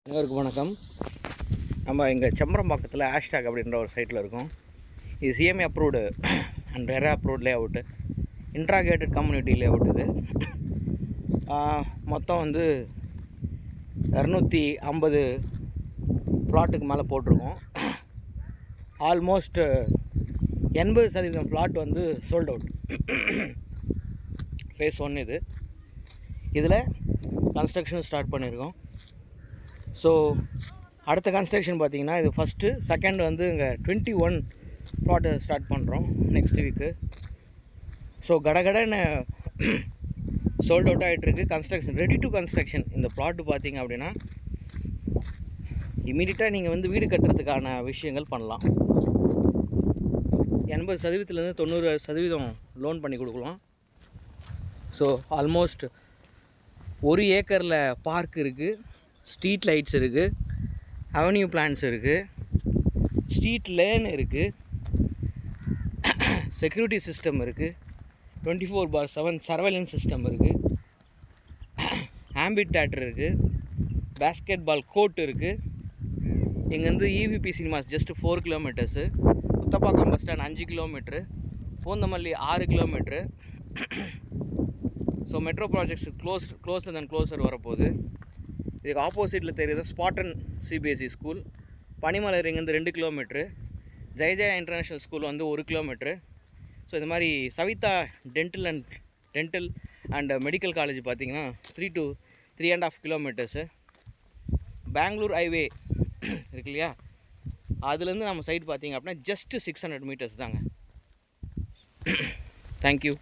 அனைவருக்கும் வணக்கம். நம்ம இங்கே செம்பரம்பாக்கத்தில் ஹேஷ்டாக் அப்படின்ற ஒரு சைட்டில் இருக்கோம். இது CMA approved and RERA approved layout, integrated community layout. இது மொத்தம் வந்து 250 ப்ளாட்டுக்கு மேலே போட்டிருக்கோம். ஆல்மோஸ்ட் 80% ப்ளாட் வந்து சோல்ட் அவுட். ஃபேஸ் 1 இது. இதில் கன்ஸ்ட்ரக்ஷன் ஸ்டார்ட் பண்ணியிருக்கோம். ஸோ அடுத்த கன்ஸ்ட்ரக்ஷன் பார்த்திங்கன்னா இது ஃபஸ்ட்டு, செகண்ட் வந்து இங்கே 21 ப்ளாட்டு ஸ்டார்ட் பண்ணுறோம் நெக்ஸ்ட் வீக்கு. ஸோ கடகடன்னு சோல்ட் அவுட் ஆகிட்டுருக்கு. Construction ready to construction. இந்த ப்ளாட்டு பார்த்திங்க அப்படின்னா இமீடியட்டாக நீங்கள் வந்து வீடு கட்டுறதுக்கான விஷயங்கள் பண்ணலாம். 80%லேருந்து 90% லோன் பண்ணி கொடுக்கலாம். ஸோ ஆல்மோஸ்ட் 1 ஏக்கரில் பார்க் இருக்குது, ஸ்ட்ரீட் லைட்ஸ் இருக்குது, அவென்யூ பிளான்ஸ் இருக்குது, ஸ்ட்ரீட் லேன் இருக்குது, செக்யூரிட்டி சிஸ்டம் இருக்குது, 24/7 சர்வைலன்ஸ் சிஸ்டம் இருக்குது, ஆம்பி தியேட்டர் இருக்குது, பேஸ்கெட் பால் கோர்ட் இருக்குது. இங்கேருந்து EVP cinemas just 4 kilometres, Kuthambakkam bus stand 5 kilometre, Poonamallee 6 kilometre. So metro projects closer and closer வரப்போகுது. இதுக்கு ஆப்போசிட்டில் தெரியுது ஸ்பாட்டன் சிபிஎஸ்சி ஸ்கூல். பனிமலை இங்கேருந்து 2 கிலோமீட்ரு, ஜெயஜயா இன்டர்நேஷ்னல் ஸ்கூல் வந்து 1 கிலோமீட்ரு. ஸோ இது மாதிரி Saveetha dental and medical college பார்த்திங்கன்னா 3 to 3.5 கிலோமீட்டர்ஸு. பெங்களூர் ஹைவே இருக்கு இல்லையா, அதுலேருந்து நம்ம சைட் பார்த்திங்க அப்படின்னா ஜஸ்ட்டு 600 மீட்டர்ஸ் தாங்க. தேங்க்யூ.